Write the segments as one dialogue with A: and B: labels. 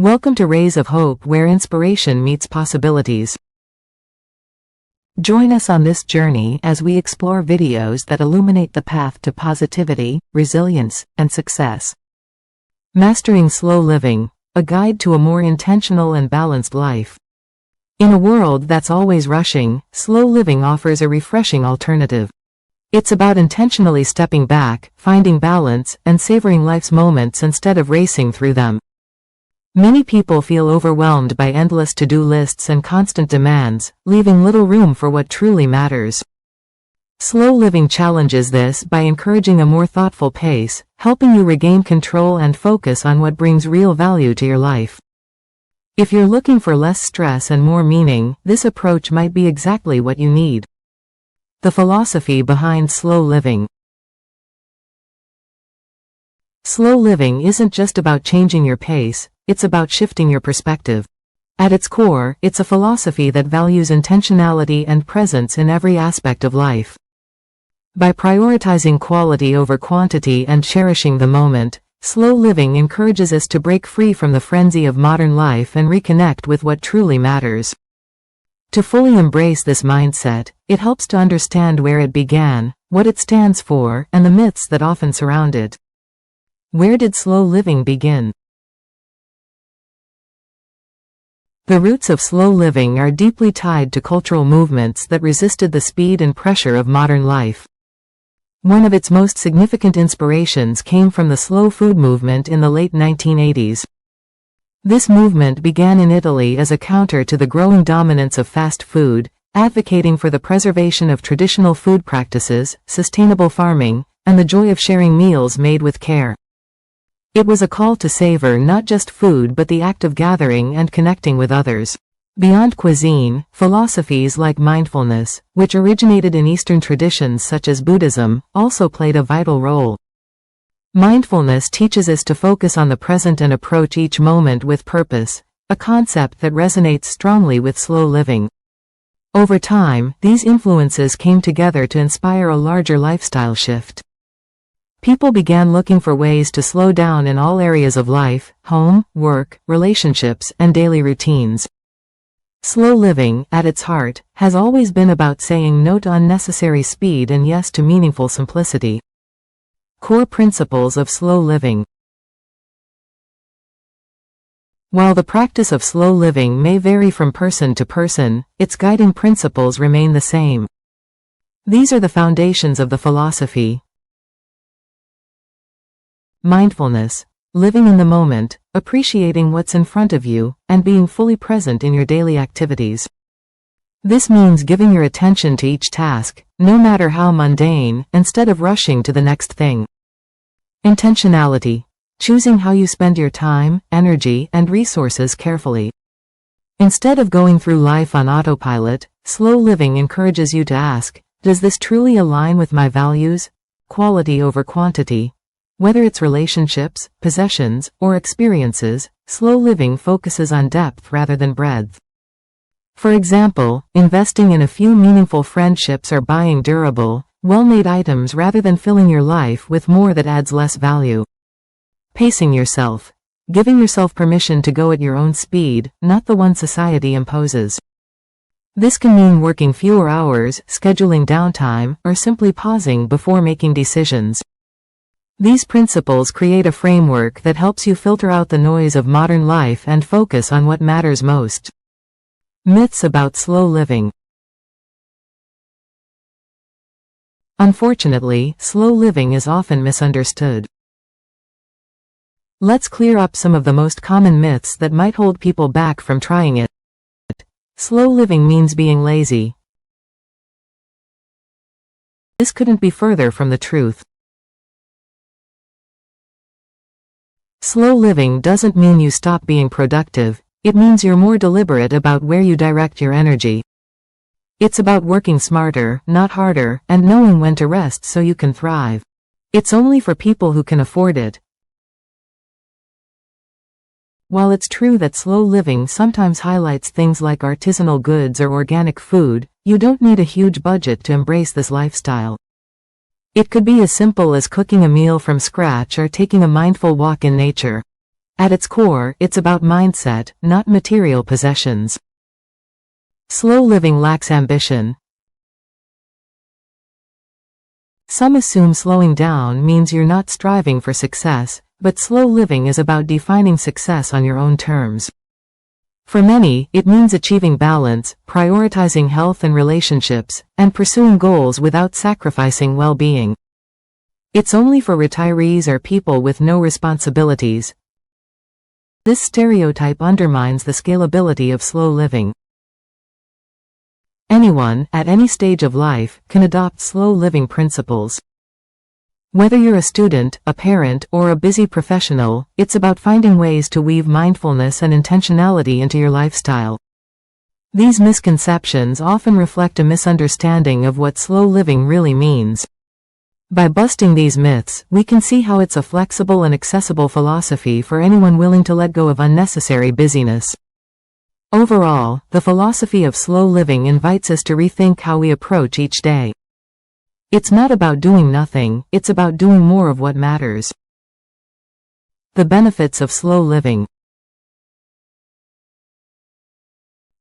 A: Welcome to Rays of Hope, where inspiration meets possibilities. Join us on this journey as we explore videos that illuminate the path to positivity, resilience, and success. Mastering Slow Living, a guide to a more intentional and balanced life. In a world that's always rushing, slow living offers a refreshing alternative. It's about intentionally stepping back, finding balance, and savoring life's moments instead of racing through them. Many people feel overwhelmed by endless to-do lists and constant demands, leaving little room for what truly matters. Slow living challenges this by encouraging a more thoughtful pace, helping you regain control and focus on what brings real value to your life. If you're looking for less stress and more meaning, this approach might be exactly what you need. The philosophy behind slow living. Slow living isn't just about changing your pace, it's about shifting your perspective. At its core, it's a philosophy that values intentionality and presence in every aspect of life. By prioritizing quality over quantity and cherishing the moment, slow living encourages us to break free from the frenzy of modern life and reconnect with what truly matters. To fully embrace this mindset, it helps to understand where it began, what it stands for, and the myths that often surround it. Where did slow living begin? The roots of slow living are deeply tied to cultural movements that resisted the speed and pressure of modern life. One of its most significant inspirations came from the slow food movement in the late 1980s. This movement began in Italy as a counter to the growing dominance of fast food, advocating for the preservation of traditional food practices, sustainable farming, and the joy of sharing meals made with care. It was a call to savor not just food but the act of gathering and connecting with others. Beyond cuisine, philosophies like mindfulness, which originated in Eastern traditions such as Buddhism, also played a vital role. Mindfulness teaches us to focus on the present and approach each moment with purpose, a concept that resonates strongly with slow living. Over time, these influences came together to inspire a larger lifestyle shift. People began looking for ways to slow down in all areas of life: home, work, relationships, and daily routines. Slow living, at its heart, has always been about saying no to unnecessary speed and yes to meaningful simplicity. Core principles of slow living. While the practice of slow living may vary from person to person, its guiding principles remain the same. These are the foundations of the philosophy. Mindfulness. Living in the moment, appreciating what's in front of you, and being fully present in your daily activities. This means giving your attention to each task, no matter how mundane, instead of rushing to the next thing. Intentionality. Choosing how you spend your time, energy, and resources carefully. Instead of going through life on autopilot, slow living encourages you to ask, does this truly align with my values? Quality over quantity. Whether it's relationships, possessions, or experiences, slow living focuses on depth rather than breadth. For example, investing in a few meaningful friendships or buying durable, well-made items rather than filling your life with more that adds less value. Pacing yourself. Giving yourself permission to go at your own speed, not the one society imposes. This can mean working fewer hours, scheduling downtime, or simply pausing before making decisions. These principles create a framework that helps you filter out the noise of modern life and focus on what matters most. Myths about slow living. Unfortunately, slow living is often misunderstood. Let's clear up some of the most common myths that might hold people back from trying it. Slow living means being lazy. This couldn't be further from the truth. Slow living doesn't mean you stop being productive, it means you're more deliberate about where you direct your energy. It's about working smarter, not harder, and knowing when to rest so you can thrive. It's only for people who can afford it. While it's true that slow living sometimes highlights things like artisanal goods or organic food, you don't need a huge budget to embrace this lifestyle. It could be as simple as cooking a meal from scratch or taking a mindful walk in nature. At its core, it's about mindset, not material possessions. Slow living lacks ambition. Some assume slowing down means you're not striving for success, but slow living is about defining success on your own terms. For many, it means achieving balance, prioritizing health and relationships, and pursuing goals without sacrificing well-being. It's only for retirees or people with no responsibilities. This stereotype undermines the scalability of slow living. Anyone, at any stage of life, can adopt slow living principles. Whether you're a student, a parent, or a busy professional, it's about finding ways to weave mindfulness and intentionality into your lifestyle. These misconceptions often reflect a misunderstanding of what slow living really means. By busting these myths, we can see how it's a flexible and accessible philosophy for anyone willing to let go of unnecessary busyness. Overall, the philosophy of slow living invites us to rethink how we approach each day. It's not about doing nothing, it's about doing more of what matters. The benefits of slow living.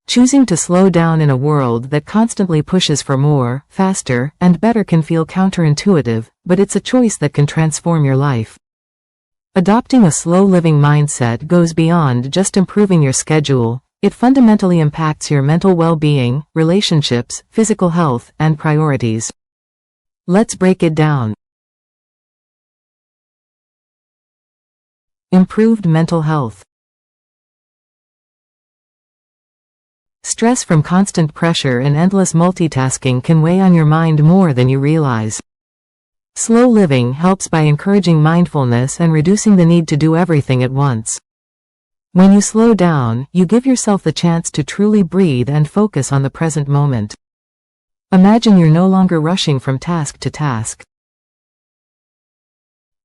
A: Choosing to slow down in a world that constantly pushes for more, faster, and better can feel counterintuitive, but it's a choice that can transform your life. Adopting a slow living mindset goes beyond just improving your schedule. It fundamentally impacts your mental well-being, relationships, physical health, and priorities. Let's break it down. Improved mental health. Stress from constant pressure and endless multitasking can weigh on your mind more than you realize. Slow living helps by encouraging mindfulness and reducing the need to do everything at once. When you slow down, you give yourself the chance to truly breathe and focus on the present moment. Imagine you're no longer rushing from task to task.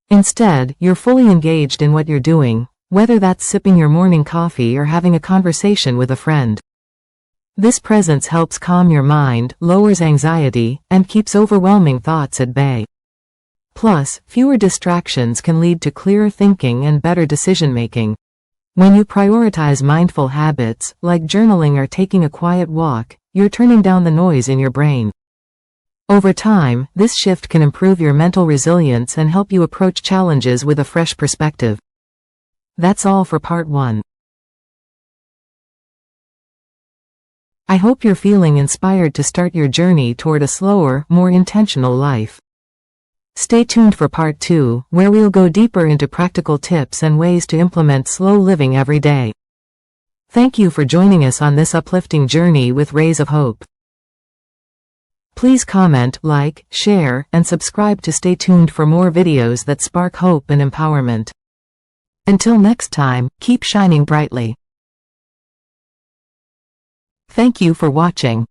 A: Instead, you're fully engaged in what you're doing, whether that's sipping your morning coffee or having a conversation with a friend. This presence helps calm your mind, lowers anxiety, and keeps overwhelming thoughts at bay. Plus, fewer distractions can lead to clearer thinking and better decision-making. When you prioritize mindful habits, like journaling or taking a quiet walk, you're turning down the noise in your brain. Over time, this shift can improve your mental resilience and help you approach challenges with a fresh perspective. That's all for part 1. I hope you're feeling inspired to start your journey toward a slower, more intentional life. Stay tuned for part 2, where we'll go deeper into practical tips and ways to implement slow living every day. Thank you for joining us on this uplifting journey with Rays of Hope. Please comment, like, share, and subscribe to stay tuned for more videos that spark hope and empowerment. Until next time, keep shining brightly. Thank you for watching.